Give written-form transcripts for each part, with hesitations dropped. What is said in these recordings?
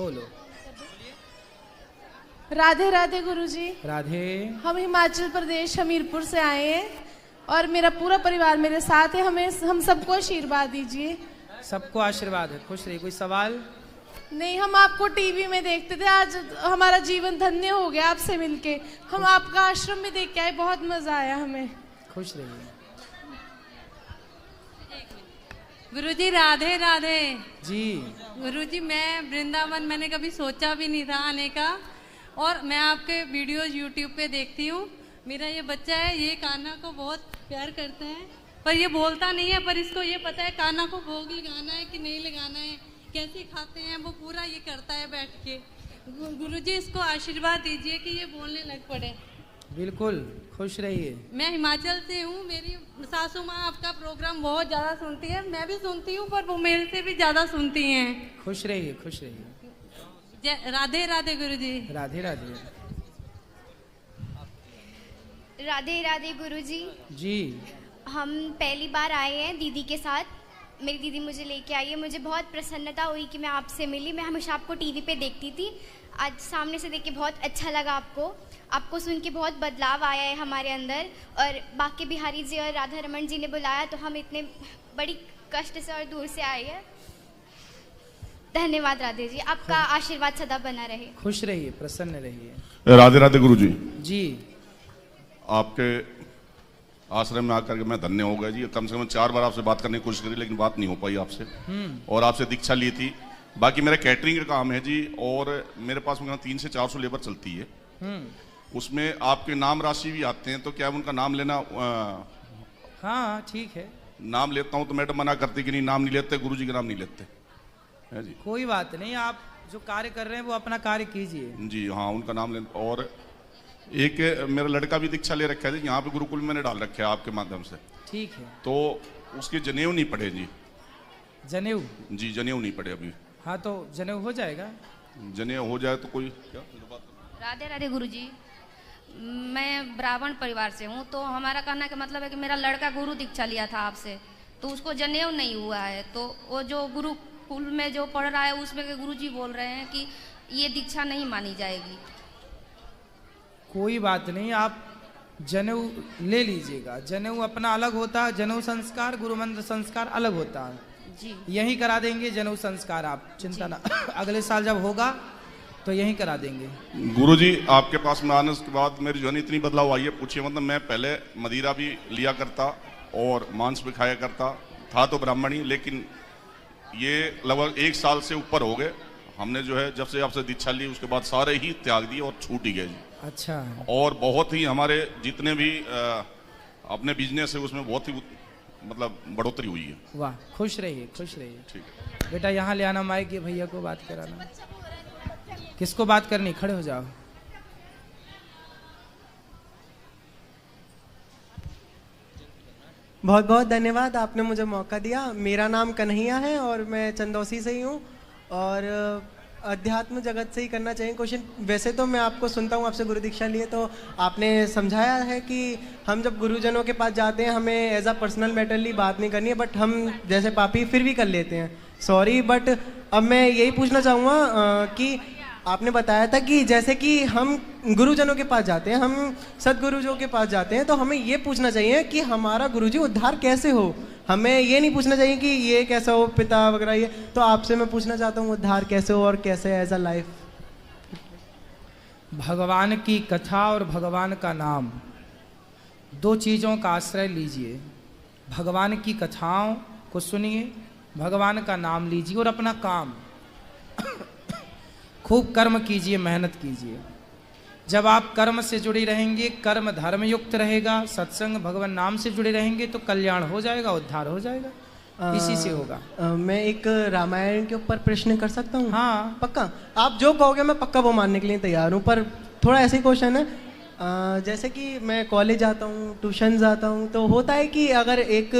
बोलो। राधे राधे गुरुजी। राधे। हम हिमाचल प्रदेश हमीरपुर से आए हैं और मेरा पूरा परिवार मेरे साथ है। हम सबको आशीर्वाद दीजिए। सबको आशीर्वाद है। खुश रहिए। कोई सवाल? नहीं, हम आपको टीवी में देखते थे, आज हमारा जीवन धन्य हो गया आपसे मिलके। हम आपका आश्रम में देख के आए, बहुत मजा आया हमें। खुश रहिए। गुरुजी राधे राधे जी। गुरुजी मैं वृंदावन मैंने कभी सोचा भी नहीं था आने का, और मैं आपके वीडियोस यूट्यूब पे देखती हूँ। मेरा ये बच्चा है, ये कान्हा को बहुत प्यार करता है, पर ये बोलता नहीं है, पर इसको ये पता है कान्हा को भोग लगाना है कि नहीं लगाना है, कैसे खाते हैं वो पूरा ये करता है बैठ के। गुरुजी इसको आशीर्वाद दीजिए कि ये बोलने लग पड़े। बिल्कुल, खुश रहिए। मैं हिमाचल से हूँ, मेरी सासू माँ आपका प्रोग्राम बहुत ज़्यादा सुनती है, मैं भी सुनती हूँ, पर वो मेरे से भी ज़्यादा सुनती हैं। खुश रहिए, खुश रहिए। राधे राधे गुरुजी। राधे राधे। राधे राधे गुरुजी। जी। हम पहली बार आए हैं दीदी के साथ, मेरी दीदी मुझे लेके आई है। मुझे बहुत प्रसन्नता हुई कि मैं आपसे मिली। मैं हमेशा आपको टीवी पे देखती थी, आज सामने से देख के बहुत अच्छा लगा। आपको सुन के बहुत बदलाव आया है हमारे अंदर। और बाकी बिहारी जी और राधा रमन जी ने बुलाया तो हम इतने बड़ी कष्ट से और दूर से आए हैं। धन्यवाद राधे जी, आपका आशीर्वाद सदा बना रहे। खुश रहिए, प्रसन्न रहिए। राधे राधे गुरुजी। जी। आपके आश्रम में आकर के मैं धन्य हो गया जी। कम से कम 4 बार आपसे बात करने की कोशिश करी, लेकिन बात नहीं हो पाई आपसे, और आपसे दीक्षा ली थी। बाकी मेरा कैटरिंग का काम है जी, और मेरे पास 300 से 400 लेबर चलती है। उसमें आपके नाम राशि भी आते हैं, तो क्या उनका नाम लेना? हाँ ठीक है। नाम लेता हूँ तो मैडम मना करती कि नहीं, नाम नहीं लेते, गुरुजी का नाम नहीं लेते है जी। कोई बात नहीं, आप जो कार्य कर रहे हैं वो अपना कार्य कीजिए। जी हाँ, उनका नाम ले। और एक मेरा लड़का भी दीक्षा ले रखा है, यहाँ पे गुरुकुल मैंने डाल रखा है आपके माध्यम से। ठीक है। तो उसके जनेऊ नहीं पड़े जी। जनेऊ? जी जनेऊ नहीं पड़े अभी। हाँ तो जनेऊ हो जाएगा। जनेऊ हो जाए तो कोई क्या? राधे राधे गुरुजी। मैं ब्राह्मण परिवार से हूँ, तो हमारा कहना का मतलब है कि मेरा लड़का गुरु दीक्षा लिया था आपसे, तो उसको जनेऊ नहीं हुआ है। तो वो जो गुरुकुल में जो पढ़ रहा है उसमें के गुरुजी बोल रहे हैं कि ये दीक्षा नहीं मानी जाएगी। कोई बात नहीं, आप जनेऊ ले लीजिएगा। जनेऊ अपना अलग होता है, जनेऊ संस्कार, गुरु मंत्र संस्कार अलग होता है जी। यहीं करा देंगे जनेऊ संस्कार, आप चिंता ना। अगले साल जब होगा तो यहीं करा देंगे। गुरुजी आपके पास में आने के बाद मेरी जो है इतनी बदलाव आई है, पूछिए। मतलब मैं पहले मदिरा भी लिया करता और मांस भी खाया करता था, तो ब्राह्मण ही, लेकिन ये लगभग 1 साल से ऊपर हो गए। हमने जो है जब से आपसे दीक्षा ली उसके बाद सारे ही त्याग दिए और छूट ही गए जी। अच्छा। और बहुत ही हमारे जितने भी अपने बिजनेस है उसमें बहुत ही मतलब बढ़ोतरी हुई है। वाह, खुश रहिए, खुश रहिए। ठीक है बेटा, यहाँ ले आना माइक, ये भैया को बात कराना। किसको बात करनी? खड़े हो जाओ। बहुत बहुत धन्यवाद, आपने मुझे मौका दिया। मेरा नाम कन्हैया है और मैं चंदौसी से ही हूँ, और अध्यात्म जगत से ही करना चाहिए क्वेश्चन। वैसे तो मैं आपको सुनता हूँ, आपसे गुरु दीक्षा लिए, तो आपने समझाया है कि हम जब गुरुजनों के पास जाते हैं हमें एज अ पर्सनल मैटरली बात नहीं करनी है, बट हम जैसे पापी फिर भी कर लेते हैं। सॉरी, बट अब मैं यही पूछना चाहूँगा कि आपने बताया था कि जैसे कि हम गुरुजनों के पास जाते हैं, हम सदगुरुजों के पास जाते हैं, तो हमें ये पूछना चाहिए कि हमारा गुरुजी उद्धार कैसे हो। हमें ये नहीं पूछना चाहिए कि ये कैसा हो पिता वगैरह। ये तो आपसे मैं पूछना चाहता हूँ उद्धार कैसे हो और कैसे एज अ लाइफ। भगवान की कथा और भगवान का नाम, 2 चीज़ों का आश्रय लीजिए। भगवान की कथाओं को सुनिए, भगवान का नाम लीजिए, और अपना काम खूब कर्म कीजिए, मेहनत कीजिए। जब आप कर्म से जुड़ी रहेंगे, कर्म धर्म युक्त रहेगा, सत्संग भगवान नाम से जुड़े रहेंगे, तो कल्याण हो जाएगा, उद्धार हो जाएगा। इसी से होगा। मैं एक रामायण के ऊपर प्रश्न कर सकता हूँ? हाँ पक्का? आप जो कहोगे मैं पक्का वो मानने के लिए तैयार हूँ, पर थोड़ा ऐसे ही क्वेश्चन है। जैसे कि मैं कॉलेज जाता हूँ, ट्यूशन जाता हूँ, तो होता है कि अगर एक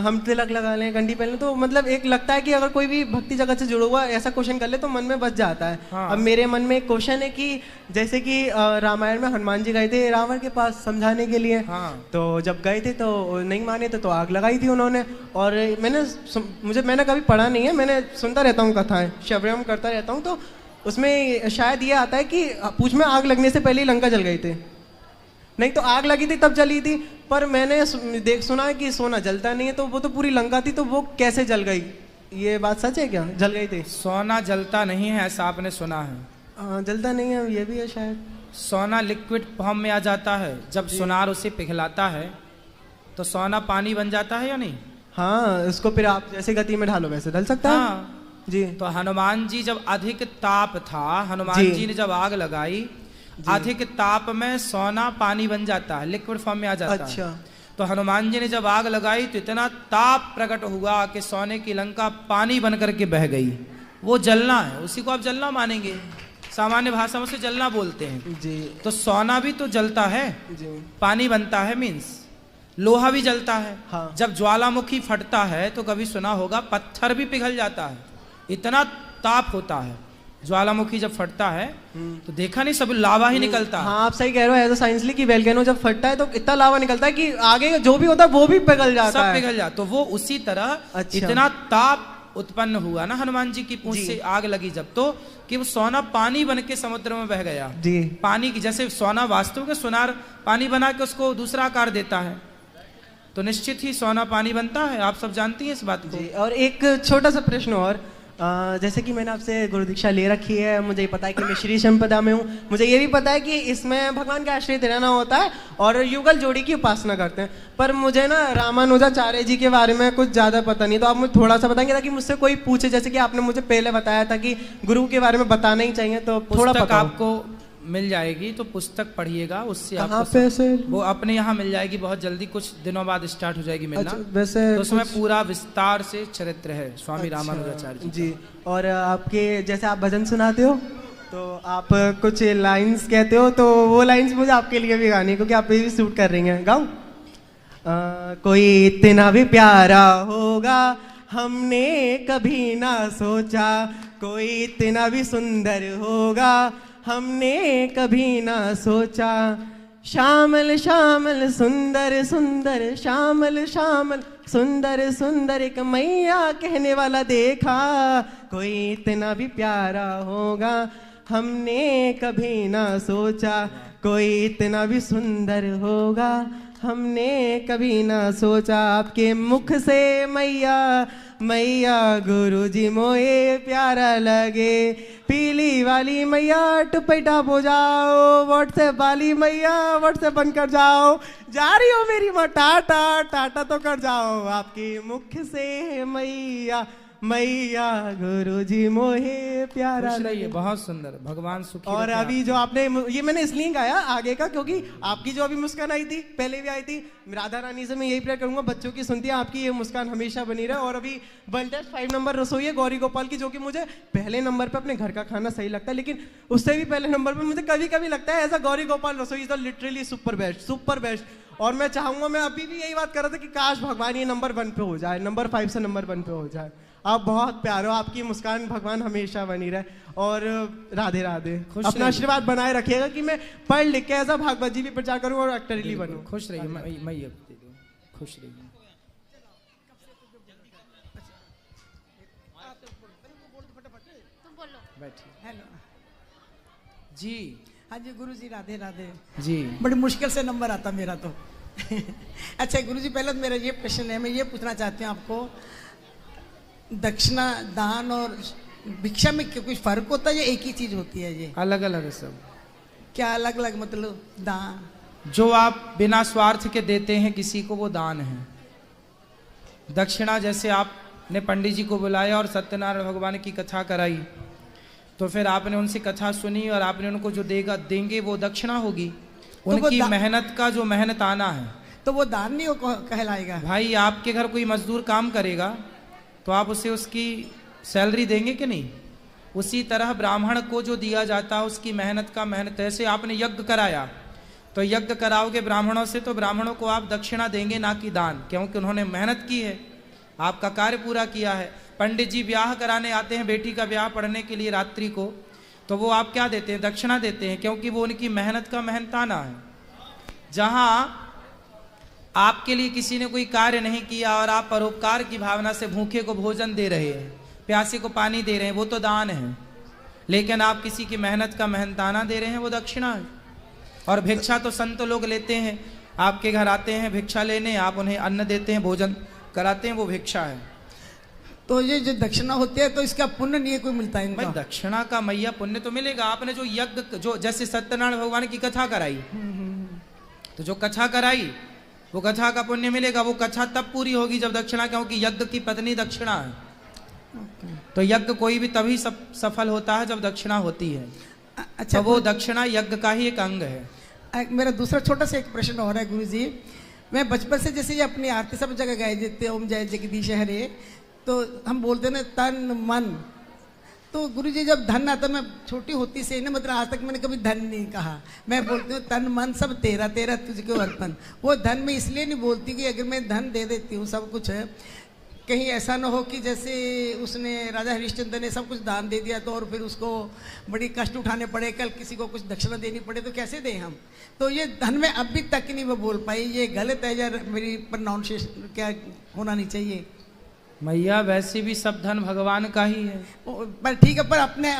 हम तिलक लगा लें, कंडी पहन लें, तो मतलब एक लगता है कि अगर कोई भी भक्ति जगत से जुड़ा हुआ ऐसा क्वेश्चन कर ले तो मन में बच जाता है। हाँ। अब मेरे मन में एक क्वेश्चन है कि जैसे कि रामायण में हनुमान जी गए थे रावण के पास समझाने के लिए। हाँ। तो जब गए थे तो नहीं माने तो आग लगाई थी उन्होंने। और मैंने कभी पढ़ा नहीं है, मैंने सुनता रहता हूँ कथाएं, श्रवण करता रहता हूँ, तो उसमें शायद ये आता है कि पूछ में आग लगने से पहले ही लंका जल गई थी। नहीं तो आग लगी थी तब जली थी, पर मैंने सुना है कि सोना जलता नहीं है, तो वो तो पूरी लंका थी, तो वो कैसे जल गई? ये बात सच है क्या? जल गई थी? सोना जलता नहीं है ऐसा आपने सुना है? जलता नहीं है, ये भी है शायद। सोना लिक्विड फॉर्म में आ जाता है, जब सुनार उसे पिघलाता है तो सोना पानी बन जाता है या नहीं? हाँ, इसको फिर आप जैसे गति में ढालो वैसे ढल सकता है। हाँ जी। तो हनुमान जी जब अधिक ताप था, हनुमान जी ने जब आग लगाई, अधिक ताप में सोना पानी बन जाता है, लिक्विड फॉर्म में आ जाता है। अच्छा। तो हनुमान जी ने जब आग लगाई तो इतना ताप प्रकट हुआ कि सोने की लंका पानी बन करके बह गई। वो जलना है, उसी को आप जलना मानेंगे, सामान्य भाषा में उसे जलना बोलते हैं जी। तो सोना भी तो जलता है जी। पानी बनता है, मीन्स लोहा भी जलता है। हाँ। जब ज्वालामुखी फटता है तो कभी सुना होगा पत्थर भी पिघल जाता है, इतना ताप होता है। ज्वालामुखी जब फटता है तो देखा नहीं, सब लावा ही निकलता है। हाँ, आप सही कह रहे हो। एज साइंसली कि वोल्केनो जब फटता है तो इतना लावा निकलता है कि आगे जो भी होता है वो भी पिघल जाता है, सब पिघल जाता। तो वो उसी तरह अच्छा। इतना ताप उत्पन्न हुआ ना हनुमान जी की पूंछ से आग लगी जब, तो कि वो सोना पानी बन के समुद्र में बह गया। जी। पानी की जैसे सोना वास्तव में सुनार पानी बना के उसको दूसरा आकार देता है, तो निश्चित ही सोना पानी बनता है। आप सब जानती हैं इस बात को। जी। और एक छोटा सा प्रश्न और, जैसे कि मैंने आपसे गुरु दीक्षा ले रखी है, मुझे पता है कि मैं श्री संपदा में हूँ, मुझे ये भी पता है कि इसमें भगवान का आश्रित रहना होता है और युगल जोड़ी की उपासना करते हैं, पर मुझे ना रामानुजाचार्य जी के बारे में कुछ ज़्यादा पता नहीं, तो आप मुझे थोड़ा सा बताएंगे ताकि मुझसे कोई पूछे, जैसे कि आपने मुझे पहले बताया था कि गुरु के बारे में बताना ही चाहिए, तो थोड़ा पुस्तक पता आपको मिल जाएगी, तो पुस्तक पढ़िएगा, उससे कहाँ आपको पे से? वो अपने यहाँ मिल जाएगी, बहुत जल्दी, कुछ दिनों बाद स्टार्ट हो जाएगी मिलना। अच्छा, वैसे तो उसमें पूरा विस्तार से चरित्र है स्वामी रामानुजाचार्य जी। और आपके जैसे आप भजन सुनाते हो तो आप कुछ लाइंस कहते हो, तो वो लाइंस मुझे आपके लिए भी गानी है क्योंकि आप भी शूट कर रही हैं। गाऊं? कोई इतना भी प्यारा होगा हमने कभी ना सोचा, कोई इतना भी सुंदर होगा हमने कभी ना सोचा, श्यामल श्यामल सुंदर सुंदर श्यामल श्यामल सुंदर सुंदर एक मैया कहने वाला देखा, कोई इतना भी प्यारा होगा हमने कभी ना सोचा, कोई इतना भी सुंदर होगा हमने कभी ना सोचा। आपके मुख से मैया मैया गुरुजी मोए प्यारा लगे, पीली वाली मैया टुपैटा हो जाओ, व्हाट्सएप वाली मैया व्हाट्सएप बंद कर जाओ, जा रही हो मेरी माँ टाटा टाटा तो कर जाओ, आपकी मुख से मैया मैया गुरुजी मोहे प्यारा लगे। बहुत सुंदर, भगवान सुखी। और अभी जो आपने ये मैंने इसलिए गाया आगे का क्योंकि आपकी जो अभी मुस्कान आई थी, पहले भी आई थी, राधा रानी से मैं यही प्रेयर करूंगा बच्चों की सुनती है आपकी ये मुस्कान हमेशा बनी रहे। और अभी वर्ल्ड 5 नंबर रसोई है गौरी गोपाल की, जो कि मुझे पहले नंबर पे अपने घर का खाना सही लगता है, लेकिन उससे भी पहले नंबर पे मुझे कभी कभी लगता है ऐसा गौरी गोपाल रसोई is literally super best, super best. और मैं चाहूंगा, मैं अभी भी यही बात कर रहा था कि काश भगवान ये नंबर 1 पे हो जाए, नंबर 5 से नंबर 1 पे हो जाए। आप बहुत प्यारे हो, आपकी मुस्कान भगवान हमेशा बनी रहे। और राधे राधे, अपना आशीर्वाद बनाए रखिएगा कि मैं पढ़ लिख के ऐसा भागवत जी भी प्रचार करूं और एक्टरली बनूं। खुश रहिए, मैं ये खुश रहिए। हेलो जी। हाँ जी गुरु जी, राधे राधे जी। बड़ी मुश्किल से नंबर आता मेरा तो अच्छा गुरु जी, पहले तो मेरा ये प्रश्न है, मैं ये पूछना चाहती हूँ आपको, दक्षिणा दान और भिक्षा में कुछ फर्क होता है या एक ही चीज होती है? ये अलग अलग है सब। क्या अलग अलग मतलब? दान जो आप बिना स्वार्थ के देते हैं किसी को, वो दान है। दक्षिणा जैसे आपने पंडित जी को बुलाया और सत्यनारायण भगवान की कथा कराई, तो फिर आपने उनसे कथा सुनी और आपने उनको जो देंगे वो दक्षिणा होगी। तो उनकी मेहनत का जो मेहनत आना है, तो वो दान नहीं कहलाएगा? भाई आपके घर कोई मजदूर काम करेगा तो आप उसे उसकी सैलरी देंगे कि नहीं? उसी तरह ब्राह्मण को जो दिया जाता है उसकी मेहनत का मेहनत। ऐसे आपने यज्ञ कराया तो यज्ञ कराओगे ब्राह्मणों से तो ब्राह्मणों को आप दक्षिणा देंगे ना कि दान, क्योंकि उन्होंने मेहनत की है, आपका कार्य पूरा किया है। पंडित जी ब्याह कराने आते हैं बेटी का ब्याह पढ़ने के लिए रात्रि को, तो वो आप क्या देते हैं? दक्षिणा देते हैं, क्योंकि वो उनकी मेहनत का मेहनताना है। जहां आपके लिए किसी ने कोई कार्य नहीं किया और आप परोपकार की भावना से भूखे को भोजन दे रहे हैं, प्यासे को पानी दे रहे हैं, वो तो दान है। लेकिन आप किसी की मेहनत का मेहनताना दे रहे हैं, वो दक्षिणा है। और भिक्षा तो संत लोग लेते हैं, आपके घर आते हैं भिक्षा लेने, आप उन्हें अन्न देते हैं, भोजन कराते हैं, वो भिक्षा है। तो ये जो दक्षिणा होती है तो इसका पुण्य नहीं कोई मिलता है इनका? भाई दक्षिणा का मैया पुण्य तो मिलेगा। आपने जो यज्ञ, जो जैसे सत्यनारायण भगवान की कथा कराई, तो जो कथा कराई वो कथा का पुण्य मिलेगा। वो कथा तब पूरी होगी जब दक्षिणा, क्योंकि यज्ञ की पत्नी दक्षिणा है। तो यज्ञ कोई भी तभी सफल होता है जब दक्षिणा होती है। अच्छा, तो वो दक्षिणा यज्ञ का ही एक अंग है। मेरा दूसरा छोटा सा एक प्रश्न हो रहा है गुरुजी। मैं बचपन से जैसे ये अपनी आरती सब जगह गाए देते ओम जय जगदीश हरे, तो हम बोलते हैं ना तन मन। तो गुरुजी जब धन आता, मैं छोटी होती से ना, मतलब आज तक मैंने कभी धन नहीं कहा, मैं बोलती हूँ तन मन सब तेरा तेरा तुझको अर्पण। वो धन मैं इसलिए नहीं बोलती कि अगर मैं धन दे देती हूँ सब कुछ है, कहीं ऐसा ना हो कि जैसे उसने राजा हरिश्चंद्र ने सब कुछ दान दे दिया तो और फिर उसको बड़ी कष्ट उठाने पड़े, कल किसी को कुछ दक्षिणा देनी पड़े तो कैसे दें हम। तो ये धन में अभी तक नहीं मैं बोल पाई, ये गलत है या मेरी प्रोनाउंसिएशन क्या होना नहीं चाहिए? मैया वैसे भी सब धन भगवान का ही है। पर ठीक है, पर अपने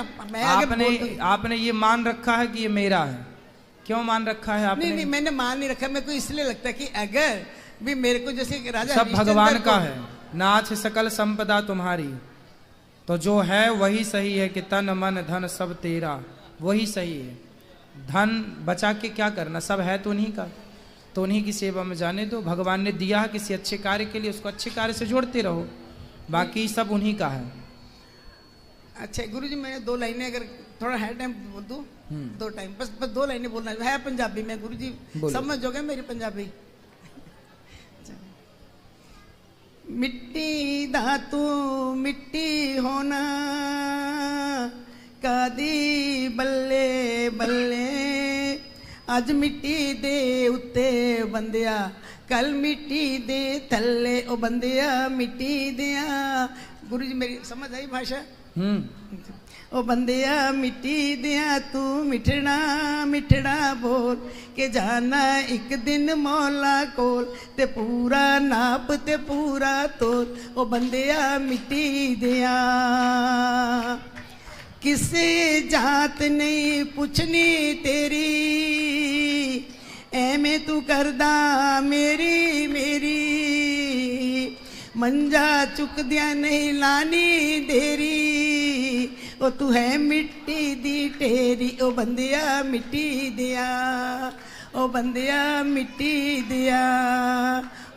आपने ये मान रखा है कि ये मेरा है। क्यों मान रखा है आपने? नहीं, मैंने मान नहीं रखा। मेरे को इसलिए लगता है कि अगर भी मेरे को जैसे राजा सब भगवान का है, नाथ सकल संपदा तुम्हारी, तो जो है वही सही है कि तन मन धन सब तेरा, वही सही है। धन बचा के क्या करना, सब है तो उन्हीं का, तो उन्हीं की सेवा में जाने दो। भगवान ने दिया है किसी अच्छे कार्य के लिए, उसको अच्छे कार्य से जोड़ते रहो, बाकी सब उन्हीं का है। अच्छा गुरुजी, मैंने 2 लाइनें अगर थोड़ा है टाइम बोल दूं? 2 टाइम बस 2 लाइनें बोलना है पंजाबी में। गुरुजी समझोगे मेरी पंजाबी? मिट्टी दा तू मिट्टी होना, कादी बल्ले बल्ले, अज मिट्टी दे उत्ते बंदिया, कल मिट्टी दे थल्ले ओ बंदिया मिट्टी दिया। गुरुजी मेरी समझ आई भाषा? ओ बंदिया मिट्टी दिया तू मिठड़ा मिठड़ा बोल के जाना एक दिन मौला कोल, ते पूरा नाप ते पूरा तोल, ओ बंदिया मिट्टी दिया। किसी जात नहीं पुछनी तेरी, ऐमें तू करदा मेरी मेरी, मंजा चुक दिया नहीं लानी देरी, ओ तू है मिट्टी दी टेरी, ओ बंदिया मिट्टी दिया, ओ बंदिया मिट्टी दिया,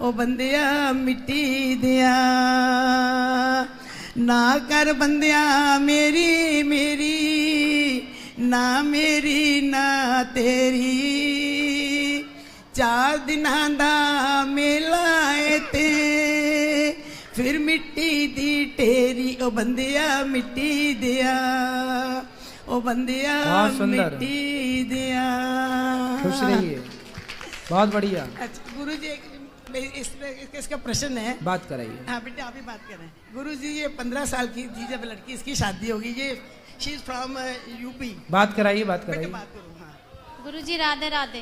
ओ बंदिया मिट्टी दिया। ना कर बंदिया मेरी मेरी, ना मेरी ना तेरी, 4 दिनां दा मेला ऐ ते, फिर मिट्टी दी टेरी, ओ बंदिया मिट्टी दिया, ओ बंदिया मिट्टी दिया। खुश रहिए, बहुत बढ़िया। अच्छा गुरुजी, इसका प्रश्न है, बात कराइए। हाँ बेटा आप ही बात करें। गुरुजी ये 15 साल की थी जब लड़की, इसकी शादी होगी, ये शी इज फ्रॉम यूपी। बात कराइए, बात कराइए। बात करो। हाँ गुरुजी राधे राधे।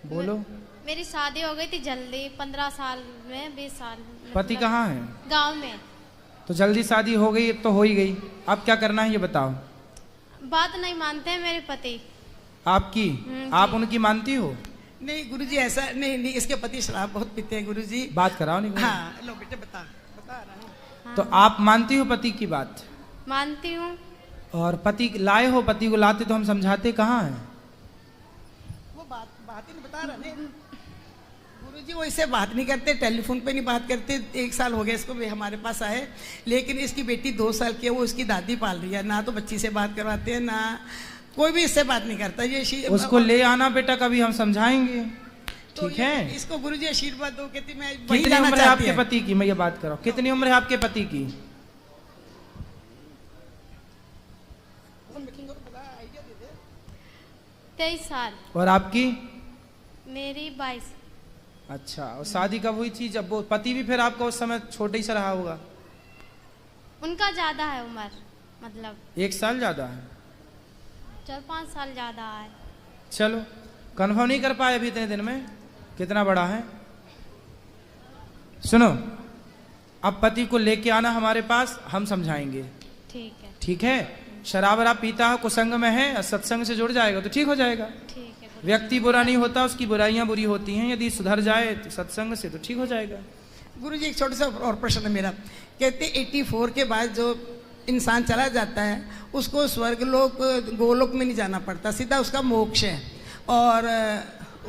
बोलो। मेरी शादी हो गई थी जल्दी, 15 साल में, 20 साल। पति कहाँ है? गांव में। तो जल्दी शादी हो गई, अब तो हो ही गई, अब क्या करना है ये बताओ। बात नहीं मानते हैं मेरे पति। आपकी? आप उनकी मानती हो? नहीं गुरुजी ऐसा नहीं, इसके पति शराब बहुत पीते हैं गुरुजी। बात कराओ नहीं। हाँ लो बेटे बता रहा हूँ। तो आप मानती हो पति की बात? मानती हूँ। और पति लाए हो? पति को लाते तो हम समझाते कहाँ हैं? वो बात ही नहीं बता रहा। नहीं गुरुजी वो इससे बात नहीं करते, टेलीफोन पे नहीं बात करते। 1 साल हो गया इसको भी हमारे पास आए, लेकिन इसकी बेटी 2 साल की है, वो इसकी दादी पाल रही है, ना तो बच्ची से बात करवाते हैं, ना कोई भी इससे बात नहीं करता। ये उसको ले आना बेटा, कभी हम समझाएंगे, ठीक है? इसको गुरुजी आशीर्वाद दो। कहती मैं कितनी उम्र है आपके पति की? मैं ये बात करो, कितनी उम्र है आपके पति की? 23 साल। और आपकी? मेरी 22। अच्छा, और शादी कब हुई थी? जब वो पति भी फिर आपका उस समय छोटे ही सा रहा होगा? उनका ज़्यादा है उम्र, मतलब 1 साल ज़्यादा है। 4-5 साल ज़्यादा है। चलो, कन्फर्म नहीं कर पाए अभी इतने दिन में कितना बड़ा है? सुनो, अब पति को लेके आना हमारे पास, हम समझाएंगे। ठीक है। ठीक है? शराब वराब पीता है, कुसंग में है, सत्संग से जुड़ जाएगा तो ठीक हो जाएगा। ठीक है। व्यक्ति बुरा नहीं होता, उसकी बुराइयां बुरी होती हैं, यदि सुधर जाए तो सत्संग से तो ठीक हो जाएगा। गुरुजी एक छोटा सा और प्रश्न है मेरा। कहते 84 के बाद जो इंसान चला जाता है उसको स्वर्ग लोक गोलोक में नहीं जाना पड़ता, सीधा उसका मोक्ष है। और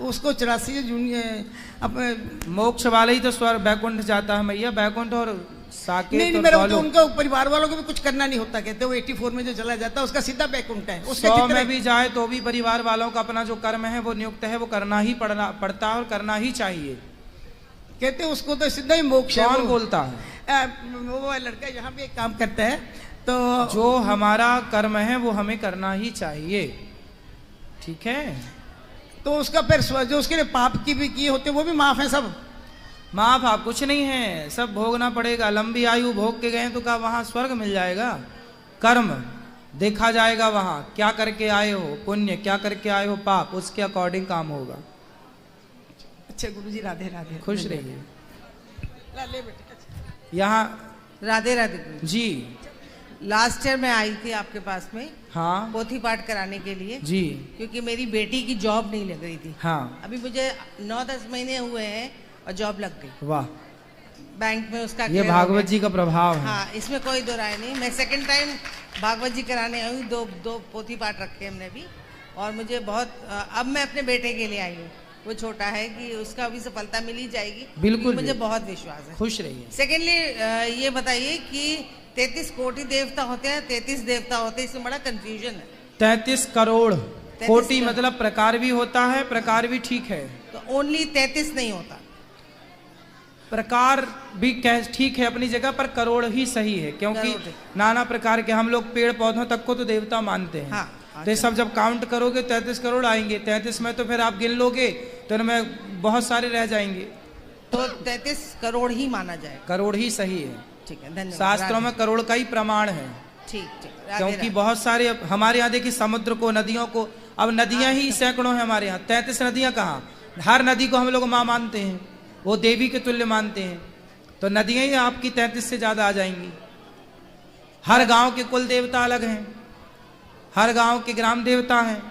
उसको 84 मोक्ष वाले ही तो स्वर्ग बैकुंठ जाता है मैया। बैकुंठ और साकेत नहीं, मेरा तो उनका परिवार वालों को भी कुछ करना नहीं होता। कहते वो 84 में जो चला जाता है उसका सीधा बैकुंठ है। 100 में भी जाए तो भी परिवार वालों का अपना जो कर्म है वो नियुक्त है, वो करना ही पड़ता है और करना ही चाहिए। कहते उसको तो सीधा ही मोक्ष है। कौन बोलता है? वो लड़का यहाँ पे एक काम करता है, तो जो हमारा कर्म है वो हमें करना ही चाहिए। ठीक है? तो उसका फिर जो उसके लिए पाप की भी किए होते वो भी माफ है सब? माफ आप कुछ नहीं है, सब भोगना पड़ेगा। लंबी आयु भोग के गए तो क्या वहां स्वर्ग मिल जाएगा? कर्म देखा जाएगा, वहां क्या करके आए हो पुण्य, क्या करके आए हो पाप, उसके अकॉर्डिंग काम होगा। अच्छा गुरुजी, राधे राधे। खुश रहिए। ले बेटे। यहाँ राधे राधे जी। लास्ट ईयर मैं आई थी आपके पास में, हाँ, पोथी पाठ कराने के लिए जी, क्योंकि मेरी बेटी की जॉब नहीं लग रही थी। हाँ, अभी मुझे 9-10 महीने हुए हैं और जॉब लग गई। वाह, बैंक में उसका ये भागवत जी का प्रभाव है। हाँ, इसमें कोई दो राय नहीं। मैं सेकंड टाइम भागवत जी कराने आई हूँ। दो पोथी पाठ रखे हमने भी, और मुझे बहुत अब मैं अपने बेटे के लिए आई हूँ। वो छोटा है कि उसका अभी सफलता मिल ही जाएगी। बिल्कुल, मुझे बहुत विश्वास है। खुश रहिए। सेकेंडली ये बताइए कि 33 कोटि देवता होते हैं, 33 देवता होते हैं, इसमें बड़ा कंफ्यूजन है। 33 करोड़। कोटि मतलब प्रकार भी होता है, प्रकार भी ठीक है, तो ओनली 33 नहीं होता। प्रकार भी ठीक है अपनी जगह पर, करोड़ ही सही है, क्योंकि नाना प्रकार के हम लोग पेड़ पौधों तक को तो देवता मानते हैं। हाँ, तो ये सब जब काउंट करोगे 33 करोड़ आएंगे। 33 में तो फिर आप गिन लोगे तो इनमें बहुत सारे रह जाएंगे, तो 33 करोड़ ही माना जाए। करोड़ ही सही है। ठीक है, धन्यवाद। शास्त्रों में करोड़ का ही प्रमाण है। ठीक, क्योंकि बहुत सारे हमारे यहाँ देखिए समुद्र को, नदियों को, अब नदियां ही सैकड़ों हैं हमारे यहाँ। 33 नदियां कहाँ? हर नदी को हम लोग माँ मानते हैं, वो देवी के तुल्य मानते हैं, तो नदियां ही आपकी 33 से ज्यादा आ जाएंगी। हर गांव के कुल देवता अलग हैं, हर गांव के ग्राम देवता हैं,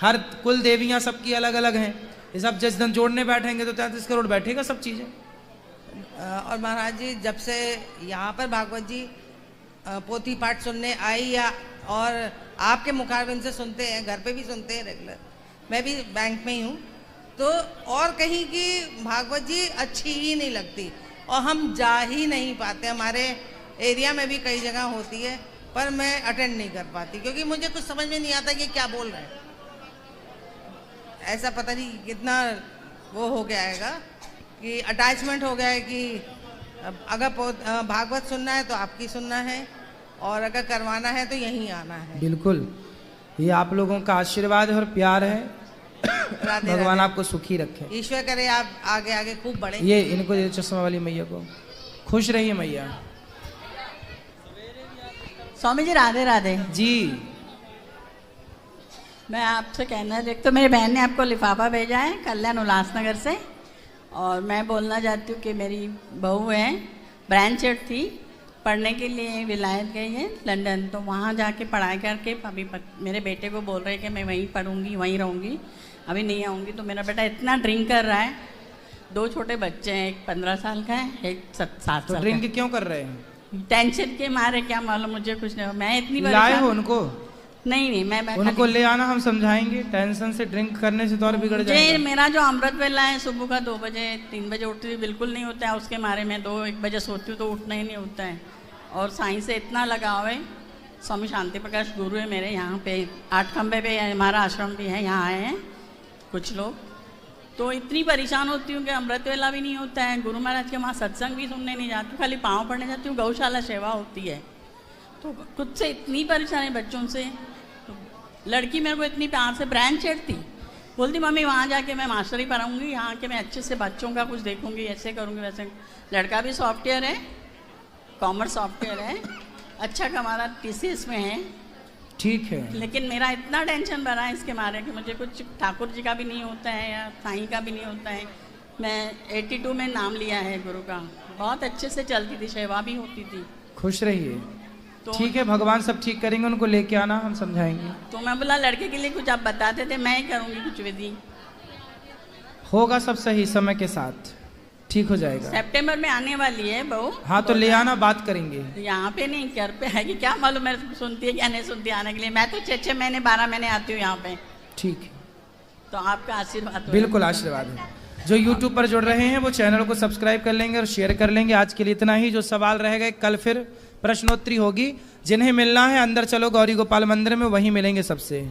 हर कुल देवियां सबकी अलग अलग हैं। ये सब जिस दिन जोड़ने बैठेंगे तो 33 करोड़ बैठेगा सब चीजें। और महाराज जी, जब से यहाँ पर भागवत जी पोथी पाठ सुनने आई, या और आपके मुखारबिंद से सुनते हैं, घर पे भी सुनते हैं रेगुलर, मैं भी बैंक में ही हूँ, तो और कहीं की भागवत जी अच्छी ही नहीं लगती, और हम जा ही नहीं पाते। हमारे एरिया में भी कई जगह होती है, पर मैं अटेंड नहीं कर पाती, क्योंकि मुझे कुछ समझ में नहीं आता कि क्या बोल रहे हैं। ऐसा पता नहीं कितना वो हो गया है कि अटैचमेंट हो गया है कि अगर भागवत सुनना है तो आपकी सुनना है, और अगर करवाना है तो यहीं आना है। बिल्कुल, ये आप लोगों का आशीर्वाद और प्यार है। भगवान आपको सुखी रखे, ईश्वर करे आप आगे आगे खूब बढ़े। ये इनको ये चश्मा वाली मैया को खुश रहिए मैया। स्वामी जी राधे राधे जी। मैं आपसे कहना, एक तो मेरी बहन ने आपको लिफाफा भेजा है कल्याण उल्लासनगर से, और मैं बोलना चाहती हूँ कि मेरी बहू है, ब्रांच हेड थी, पढ़ने के लिए विलायत गई है लंदन, तो वहाँ जाके पढ़ाई करके अभी मेरे बेटे को बोल रहे हैं कि मैं वहीं पढ़ूंगी, वहीं रहूँगी, अभी नहीं आऊँगी। तो मेरा बेटा इतना ड्रिंक कर रहा है। 2 छोटे बच्चे हैं, एक 15 साल का है, एक 7 साल का। ड्रिंक क्यों कर रहे हैं? टेंशन के मारे, क्या मालूम, मुझे कुछ नहीं। मैं इतनी लाए हो उनको? नहीं, मैं उनको ले आना, हम समझाएंगे। टेंशन से ड्रिंक करने से तो और बिगड़ जाएगा। मेरा जो अमृत वेला है सुबह का 2 बजे 3 बजे उठती थी, बिल्कुल नहीं होता है, उसके मारे में 2-1 बजे सोती हूँ तो उठना ही नहीं होता है। और साईं से इतना लगाव है। स्वामी शांति प्रकाश गुरु है मेरे यहाँ पे, 8 खंबे पे हमारा आश्रम भी है, यहाँ आए हैं कुछ लोग, तो इतनी परेशान होती हूँ कि अमृत वेला भी नहीं होता है, गुरु महाराज के वहाँ सत्संग भी सुनने नहीं जाती हूँ, खाली पाँव पड़ने जाती हूँ, गौशाला सेवा होती है, तो खुद से इतनी परेशानी बच्चों से। तो लड़की मेरे को इतनी प्यार से ब्रांच हेड थी, बोलती मम्मी वहाँ जाके मैं मास्टरी पढ़ाऊँगी, यहाँ के मैं अच्छे से बच्चों का कुछ देखूँगी, ऐसे करूँगी वैसे। लड़का भी सॉफ्टवेयर है, कॉमर्स सॉफ्टवेयर है, अच्छा कमारा TCS में है। ठीक है। लेकिन मेरा इतना टेंशन भरा है इसके मारे कि मुझे कुछ ठाकुर जी का भी नहीं होता है या साईं का भी नहीं होता है। मैं 82 में नाम लिया है गुरु का, बहुत अच्छे से चलती थी, सेवा भी होती थी। खुश रहिए। तो ठीक है, भगवान सब ठीक करेंगे, उनको लेके आना, हम समझाएंगे। तो मैं बोला लड़के के लिए कुछ आप बताते थे, मैं ही करूँगी कुछ विधि। होगा सब सही, समय के साथ ठीक हो जाएगा। सितंबर में आने वाली है बहू। हाँ तो ले आना, बात करेंगे। यहाँ पे नहीं, घर पे है कि क्या मालूम, मैं सुनती है क्या नहीं सुनती आने के लिए। मैं तो 6 महीने 12 महीने आती हूँ यहाँ पे। ठीक है, तो आपका आशीर्वाद हो। बिल्कुल आशीर्वाद है। जो यूट्यूब पर जुड़ रहे हैं वो चैनल को सब्सक्राइब कर लेंगे और शेयर कर लेंगे। आज के लिए इतना ही। जो सवाल रह गए कल फिर प्रश्नोत्तरी होगी। जिन्हें मिलना है अंदर चलो गौरी गोपाल मंदिर में, वहीं मिलेंगे सबसे।